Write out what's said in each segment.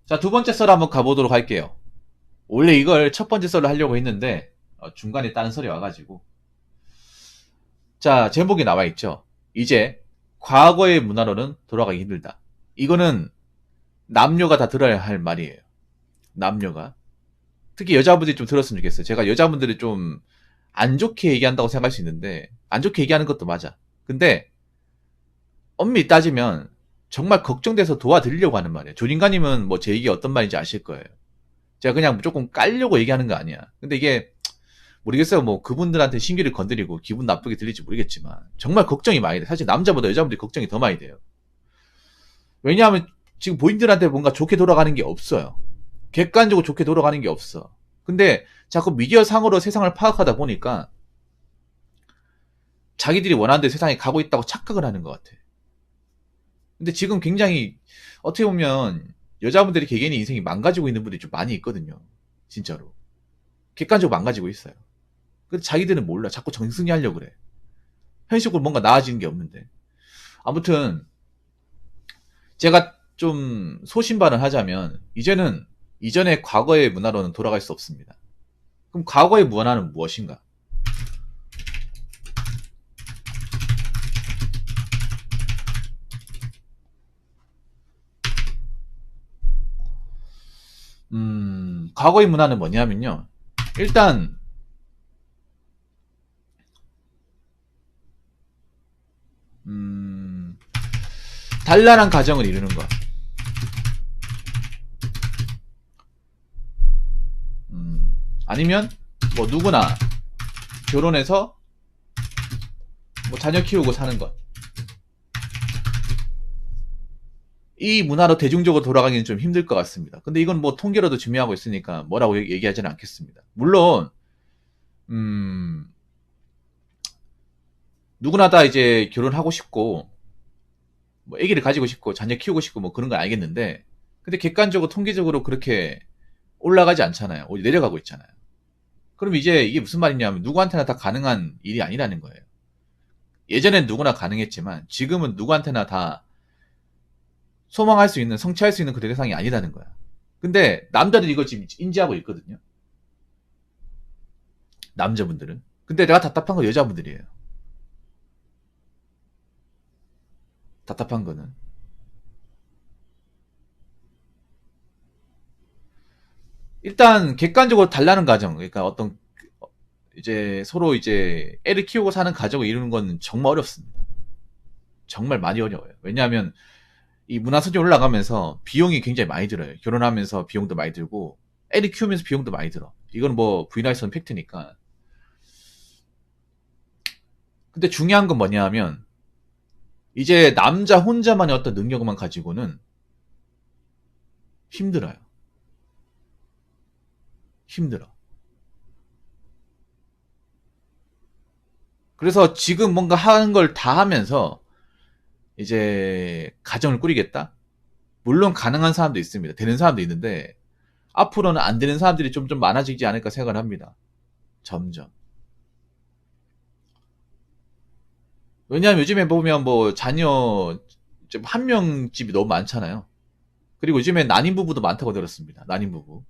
자, 두 번째 썰 한번 가보도록 할게요. 원래 이걸 첫 번째 썰을 하려고 했는데 중간에 다른 썰이 와가지고. 자, 제목이 나와 있죠. 이제 과거의 문화로는 돌아가기 힘들다. 이거는 남녀가 다 들어야 할 말이에요. 남녀가. 특히 여자분들이 좀 들었으면 좋겠어요. 제가 여자분들이 좀 안 좋게 얘기한다고 생각할 수 있는데 안 좋게 얘기하는 것도 맞아. 근데 엄밀히 따지면 정말 걱정돼서 도와드리려고 하는 말이에요. 조린가님은 뭐 제 얘기 어떤 말인지 아실 거예요. 제가 그냥 무조건 깔려고 얘기하는 거 아니야. 근데 이게 모르겠어요. 뭐 그분들한테 신기를 건드리고 기분 나쁘게 들릴지 모르겠지만 정말 걱정이 많이 돼. 사실 남자보다 여자분들이 걱정이 더 많이 돼요. 왜냐하면 지금 본인들한테 뭔가 좋게 돌아가는 게 없어요. 객관적으로 좋게 돌아가는 게 없어. 근데 자꾸 미디어 상으로 세상을 파악하다 보니까 자기들이 원하는 데 세상에 가고 있다고 착각을 하는 것 같아. 근데 지금 굉장히 어떻게 보면 여자분들이 개개인의 인생이 망가지고 있는 분들이 좀 많이 있거든요. 진짜로. 객관적으로 망가지고 있어요. 근데 자기들은 몰라. 자꾸 정승리하려고 그래. 현실적으로 뭔가 나아지는 게 없는데. 아무튼 제가 좀 소신발언 하자면 이제는 이전의 과거의 문화로는 돌아갈 수 없습니다. 그럼 과거의 문화는 무엇인가? 과거의 문화는 뭐냐면요. 일단 단란한 가정을 이루는 것. 아니면 뭐 누구나 결혼해서 뭐 자녀 키우고 사는 것. 이 문화로 대중적으로 돌아가기는 좀 힘들 것 같습니다. 근데 이건 뭐 통계로도 증명하고 있으니까 뭐라고 얘기하지는 않겠습니다. 물론 누구나 다 이제 결혼하고 싶고 뭐 아기를 가지고 싶고 자녀 키우고 싶고 뭐 그런 건 알겠는데 근데 객관적으로 통계적으로 그렇게 올라가지 않잖아요. 오히려 내려가고 있잖아요. 그럼 이제 이게 무슨 말이냐면 누구한테나 다 가능한 일이 아니라는 거예요. 예전엔 누구나 가능했지만 지금은 누구한테나 다 소망할 수 있는 성취할 수 있는 그 대상이 아니라는 거야. 근데 남자들이 이걸 지금 인지하고 있거든요. 남자분들은. 근데 내가 답답한 건 여자분들이에요. 답답한 거는. 일단 객관적으로 달라는 가정, 그러니까 어떤 이제 서로 이제 애를 키우고 사는 가정을 이루는 건 정말 어렵습니다. 정말 많이 어려워요. 왜냐하면 이 문화 수준이 올라가면서 비용이 굉장히 많이 들어요. 결혼하면서 비용도 많이 들고 애를 키우면서 비용도 많이 들어. 이건 뭐 부인할 수 없는 팩트니까. 근데 중요한 건 뭐냐 하면 이제 남자 혼자만의 어떤 능력만 가지고는 힘들어요. 힘들어. 그래서 지금 뭔가 하는 걸 다 하면서 이제 가정을 꾸리겠다? 물론 가능한 사람도 있습니다. 되는 사람도 있는데 앞으로는 안 되는 사람들이 좀 많아지지 않을까 생각을 합니다. 점점. 왜냐하면 요즘에 보면 뭐 자녀 한 명 집이 너무 많잖아요. 그리고 요즘에 난임 부부도 많다고 들었습니다. 난임 부부.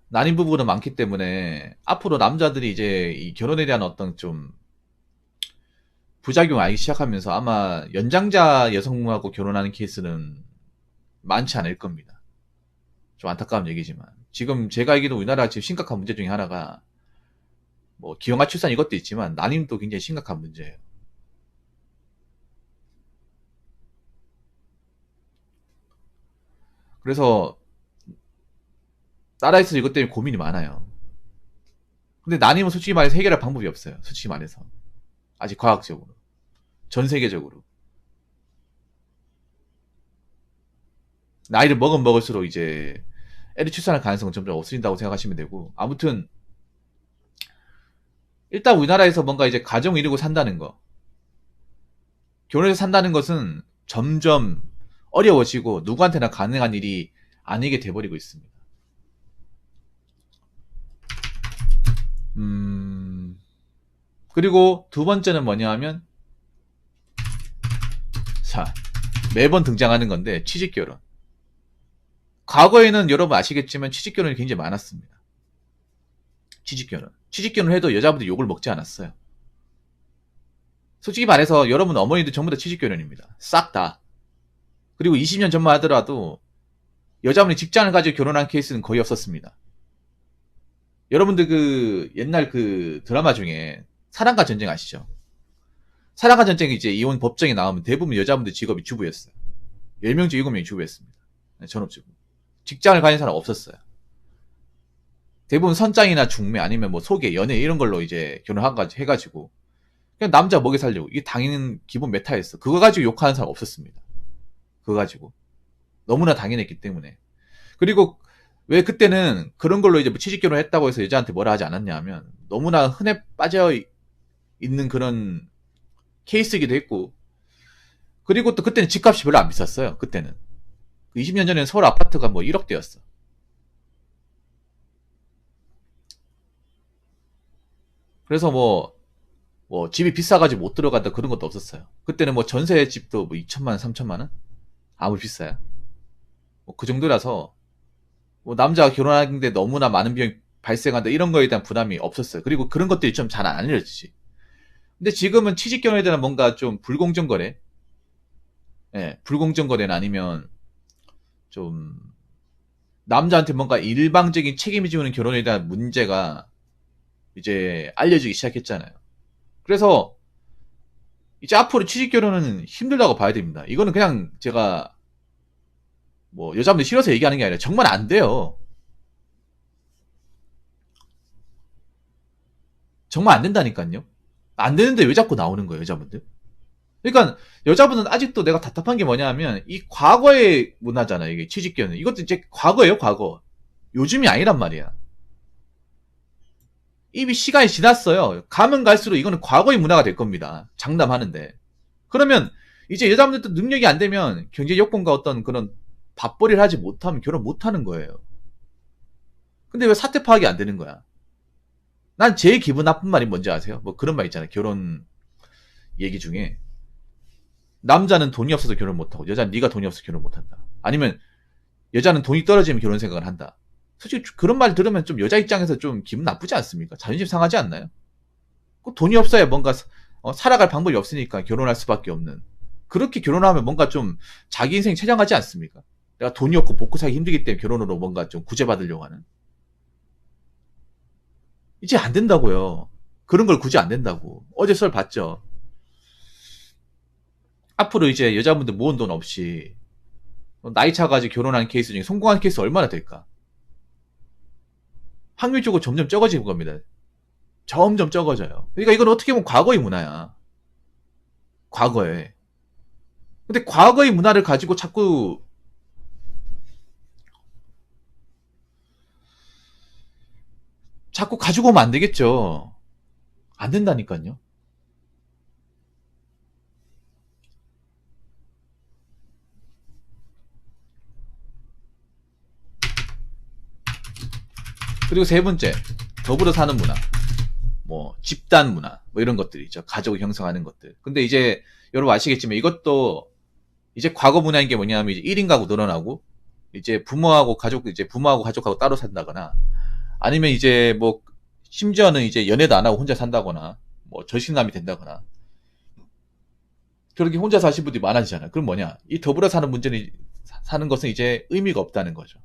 난임 부부는 많기 때문에 앞으로 남자들이 이제 이 결혼에 대한 어떤 좀 부작용을 알기 시작하면서 아마 연장자 여성하고 결혼하는 케이스는 많지 않을 겁니다. 좀 안타까운 얘기지만 지금 제가 알기로 우리나라 지금 심각한 문제 중에 하나가 뭐 기형아 출산 이것도 있지만 난임도 굉장히 심각한 문제예요. 그래서 나라에서 이것 때문에 고민이 많아요. 근데 난임은 솔직히 말해서 해결할 방법이 없어요. 솔직히 말해서 아직 과학적으로 전 세계적으로 나이를 먹을수록 이제 애를 출산할 가능성은 점점 없어진다고 생각하시면 되고 아무튼 일단 우리나라에서 뭔가 이제 가정 이루고 산다는 거 결혼해서 산다는 것은 점점 어려워지고 누구한테나 가능한 일이 아니게 돼버리고 있습니다. 그리고 두 번째는 뭐냐 하면 자, 매번 등장하는 건데 취직결혼. 과거에는 여러분 아시겠지만 취직결혼이 굉장히 많았습니다. 취직결혼을 해도 여자분들이 욕을 먹지 않았어요. 솔직히 말해서 여러분 어머니도 전부 다 취직결혼입니다. 싹 다. 그리고 20년 전만 하더라도 여자분이 직장을 가지고 결혼한 케이스는 거의 없었습니다. 여러분들 그 옛날 그 드라마 중에 사랑과 전쟁 아시죠? 사랑과 전쟁이 이제 이혼 법정에 나오면 대부분 여자분들 직업이 주부였어요. 10명 중 7명이 주부였습니다. 전업주부. 직장을 가진 사람 없었어요. 대부분 선장이나 중매 아니면 뭐 소개, 연애 이런 걸로 이제 결혼해가지고 그냥 남자 먹여 살려고. 이게 당연한 기본 메타였어. 그거 가지고 욕하는 사람 없었습니다. 그거 가지고. 너무나 당연했기 때문에. 그리고 왜 그때는 그런 걸로 이제 뭐 취직결혼 했다고 해서 여자한테 뭐라 하지 않았냐 하면 너무나 흔해 빠져 있는 그런 케이스이기도 했고, 그리고 또 그때는 집값이 별로 안 비쌌어요. 그때는 20년 전에는 서울 아파트가 뭐 1억대였어. 그래서 뭐 집이 비싸가지고 못 들어간다 그런 것도 없었어요. 그때는 뭐 전세 집도 뭐 2천만 원, 3천만 원? 아무리 비싸요. 뭐 그 정도라서 뭐 남자가 결혼하는데 너무나 많은 비용이 발생한다 이런 거에 대한 부담이 없었어요. 그리고 그런 것들이 좀 잘 안 알려지지. 근데 지금은 취직결혼에 대한 뭔가 좀 불공정 거래, 예, 불공정 거래는 아니면 좀 남자한테 뭔가 일방적인 책임을 지우는 결혼에 대한 문제가 이제 알려지기 시작했잖아요. 그래서 이제 앞으로 취직결혼은 힘들다고 봐야 됩니다. 이거는 그냥 제가 뭐 여자분들 싫어서 얘기하는 게 아니라 정말 안 돼요. 정말 안 된다니까요. 안 되는데 왜 자꾸 나오는 거예요, 여자분들? 그러니까 여자분은 아직도 내가 답답한 게 뭐냐 하면 이 과거의 문화잖아요. 이게 취직결혼. 이것도 이제 과거예요, 과거. 요즘이 아니란 말이야. 이미 시간이 지났어요. 가면 갈수록 이거는 과거의 문화가 될 겁니다. 장담하는데. 그러면 이제 여자분들도 능력이 안 되면 경제 여건과 어떤 그런 밥벌이를 하지 못하면 결혼 못 하는 거예요. 근데 왜 사태 파악이 안 되는 거야? 난 제일 기분 나쁜 말이 뭔지 아세요? 뭐 그런 말 있잖아요. 결혼 얘기 중에. 남자는 돈이 없어서 결혼 못하고 여자는 네가 돈이 없어서 결혼 못한다. 아니면 여자는 돈이 떨어지면 결혼 생각을 한다. 솔직히 그런 말 들으면 좀 여자 입장에서 좀 기분 나쁘지 않습니까? 자존심 상하지 않나요? 꼭 돈이 없어야 뭔가 살아갈 방법이 없으니까 결혼할 수밖에 없는. 그렇게 결혼하면 뭔가 좀 자기 인생 체념하지 않습니까? 내가 돈이 없고 먹고 살기 힘들기 때문에 결혼으로 뭔가 좀 구제받으려고 하는. 이제 안 된다고요. 그런 걸 굳이 안 된다고. 어제 썰 봤죠. 앞으로 이제 여자분들 모은 돈 없이 나이 차가지고 결혼한 케이스 중에 성공한 케이스 얼마나 될까? 확률적으로 점점 적어지는 겁니다. 점점 적어져요. 그러니까 이건 어떻게 보면 과거의 문화야. 과거에. 근데 과거의 문화를 가지고 자꾸 가지고 오면 안 되겠죠. 안 된다니까요. 그리고 세 번째, 더불어 사는 문화. 뭐 집단 문화 뭐 이런 것들이 있죠. 가족을 형성하는 것들. 근데 이제 여러분 아시겠지만 이것도 이제 과거 문화인 게 뭐냐면 이제 1인 가구 늘어나고 이제 부모하고 가족하고 따로 산다거나 아니면 이제 뭐 심지어는 이제 연애도 안 하고 혼자 산다거나 뭐 절친남이 된다거나 그렇게 혼자 사신 분들이 많아지잖아요. 그럼 뭐냐? 이 더불어 사는 문제는 사는 것은 이제 의미가 없다는 거죠.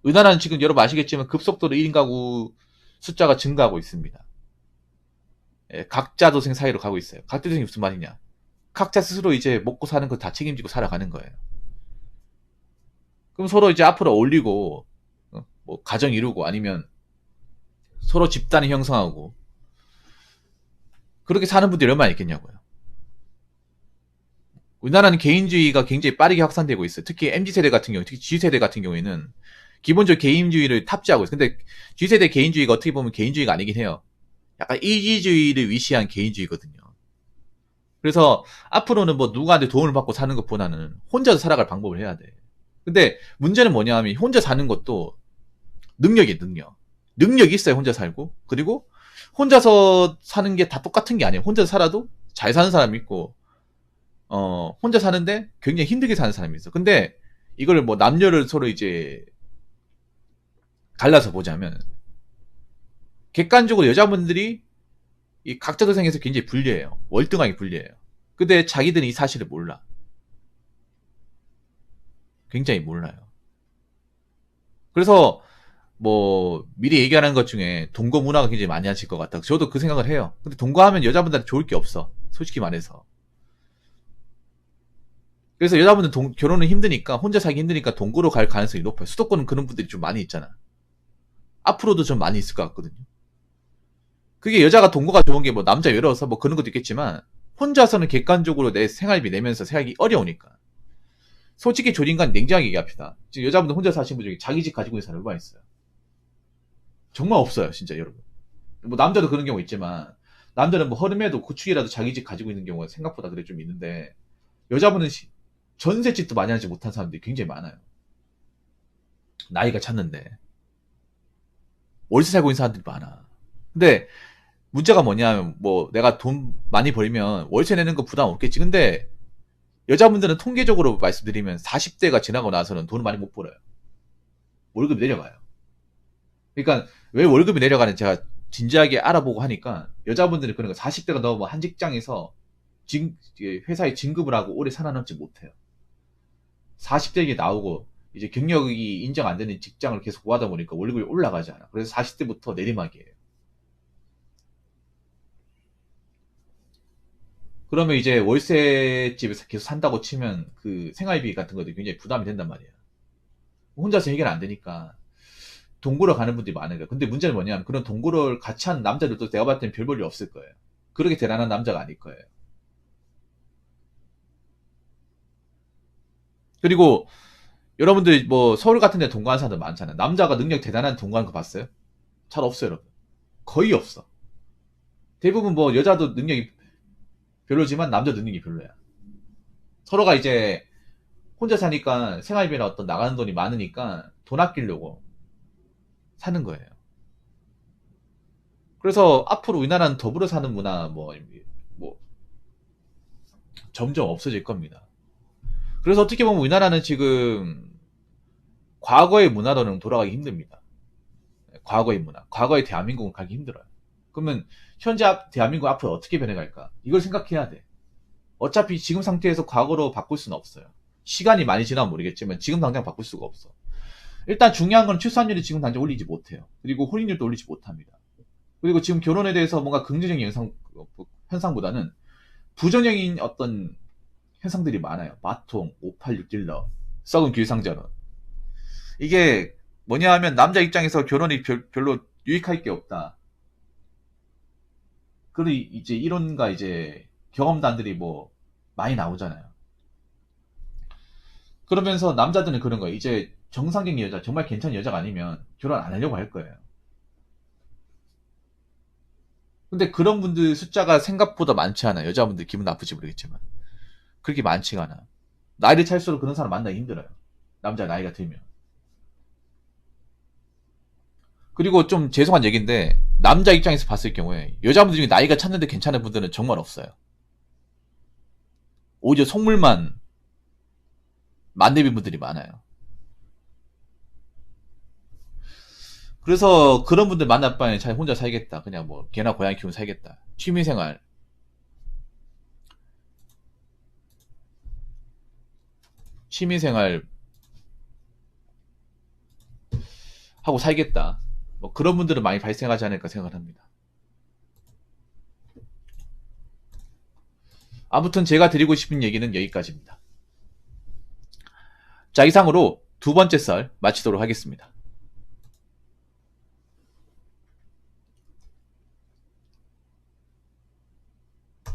우리나라는 지금 여러분 아시겠지만 급속도로 1인 가구 숫자가 증가하고 있습니다. 예, 각자 도생 사이로 가고 있어요. 각자 도생이 무슨 말이냐? 각자 스스로 이제 먹고 사는 거 다 책임지고 살아가는 거예요. 그럼 서로 이제 앞으로 어울리고 뭐 가정 이루고 아니면 서로 집단을 형성하고 그렇게 사는 분들이 얼마나 있겠냐고요. 우리나라는 개인주의가 굉장히 빠르게 확산되고 있어요. 특히 MZ세대 같은 경우, 특히 G세대 같은 경우에는 기본적으로 개인주의를 탑재하고 있어요. 근데 G세대 개인주의가 어떻게 보면 개인주의가 아니긴 해요. 약간 이기주의를 위시한 개인주의거든요. 그래서 앞으로는 뭐 누구한테 도움을 받고 사는 것보다는 혼자서 살아갈 방법을 해야 돼. 근데 문제는 뭐냐 하면 혼자 사는 것도 능력이 능력. 능력이 있어야 혼자 살고 그리고 혼자서 사는 게 다 똑같은 게 아니에요. 혼자서 살아도 잘 사는 사람이 있고 혼자 사는데 굉장히 힘들게 사는 사람이 있어. 근데 이걸 뭐 남녀를 서로 이제 갈라서 보자면 객관적으로 여자분들이 이 각자 도생에서 굉장히 불리해요. 월등하게 불리해요. 근데 자기들은 이 사실을 몰라. 굉장히 몰라요. 그래서 뭐 미리 얘기하는 것 중에 동거 문화가 굉장히 많이 하실 것 같다. 저도 그 생각을 해요. 근데 동거하면 여자분들한테 좋을 게 없어. 솔직히 말해서. 그래서 여자분들 결혼은 힘드니까 혼자 살기 힘드니까 동거로 갈 가능성이 높아요. 수도권은 그런 분들이 좀 많이 있잖아. 앞으로도 좀 많이 있을 것 같거든요. 그게 여자가 동거가 좋은 게 뭐 남자 외로워서 뭐 그런 것도 있겠지만 혼자서는 객관적으로 내 생활비 내면서 살기 어려우니까. 솔직히 조린간 냉정하게 얘기합시다. 지금 여자분들 혼자 사시는 분 중에 자기 집 가지고 있는 사람이 얼마나 있어요? 정말 없어요, 진짜 여러분. 뭐 남자도 그런 경우 있지만 남자는 뭐 허름해도 고축이라도 자기 집 가지고 있는 경우가 생각보다 그래 좀 있는데 여자분은 전셋집도 많이 하지 못한 사람들이 굉장히 많아요. 나이가 찼는데 월세 살고 있는 사람들이 많아. 근데 문제가 뭐냐면 뭐 내가 돈 많이 벌면 월세 내는 거 부담 없겠지. 근데 여자분들은 통계적으로 말씀드리면 40대가 지나고 나서는 돈을 많이 못 벌어요. 월급이 내려가요. 그러니까 왜 월급이 내려가는지 제가 진지하게 알아보고 하니까 여자분들은 그런 거 40대가 넘으면 한 직장에서 회사에 진급을 하고 오래 살아남지 못해요. 40대에 나오고 이제 경력이 인정 안 되는 직장을 계속 구하다 보니까 월급이 올라가지 않아. 그래서 40대부터 내리막이에요. 그러면 이제 월세집에서 계속 산다고 치면 그 생활비 같은 것도 굉장히 부담이 된단 말이에요. 혼자서 해결 안 되니까 동거로 가는 분들이 많은 거예요. 근데 문제는 뭐냐면 그런 동거를 같이 하는 남자들도 내가 봤을 땐 별 볼일 없을 거예요. 그렇게 대단한 남자가 아닐 거예요. 그리고 여러분들 뭐 서울 같은 데 동거하는 사람들 많잖아요. 남자가 능력 대단한 동거하는 거 봤어요? 잘 없어요, 여러분. 거의 없어. 대부분 뭐 여자도 능력이 별로지만 남자 능력이 별로야. 서로가 이제 혼자 사니까 생활비나 어떤 나가는 돈이 많으니까 돈 아끼려고 사는 거예요. 그래서 앞으로 우리나라는 더불어 사는 문화 뭐 점점 없어질 겁니다. 그래서 어떻게 보면 우리나라는 지금 과거의 문화로는 돌아가기 힘듭니다. 과거의 문화, 과거의 대한민국은 가기 힘들어요. 그러면 현재 대한민국 앞으로 어떻게 변해갈까? 이걸 생각해야 돼. 어차피 지금 상태에서 과거로 바꿀 수는 없어요. 시간이 많이 지나면 모르겠지만 지금 당장 바꿀 수가 없어. 일단 중요한 건 출산율이 지금 당장 올리지 못해요. 그리고 혼인율도 올리지 못합니다. 그리고 지금 결혼에 대해서 뭔가 긍정적인 현상보다는 부정적인 어떤 현상들이 많아요. 마통, 586 딜러, 썩은 귀상전원. 이게 뭐냐 하면 남자 입장에서 결혼이 별로 유익할 게 없다. 그리고 이제 이론과 이제 경험담들이 뭐 많이 나오잖아요. 그러면서 남자들은 그런 거예요. 이제 정상적인 여자, 정말 괜찮은 여자가 아니면 결혼 안 하려고 할 거예요. 근데 그런 분들 숫자가 생각보다 많지 않아요. 여자분들 기분 나쁘지 모르겠지만. 그렇게 많지가 않아. 나이를 찰수록 그런 사람 만나기 힘들어요. 남자 나이가 들면. 그리고 좀 죄송한 얘기인데 남자 입장에서 봤을 경우에 여자분들 중에 나이가 찼는데 괜찮은 분들은 정말 없어요. 오히려 속물만 만내빈 분들이 많아요. 그래서 그런 분들 만날 바에 차라리 혼자 살겠다. 그냥 뭐 개나 고양이 키우면 살겠다. 취미생활 하고 살겠다. 뭐 그런 분들은 많이 발생하지 않을까 생각을 합니다. 아무튼 제가 드리고 싶은 얘기는 여기까지입니다. 자, 이상으로 두 번째 썰 마치도록 하겠습니다.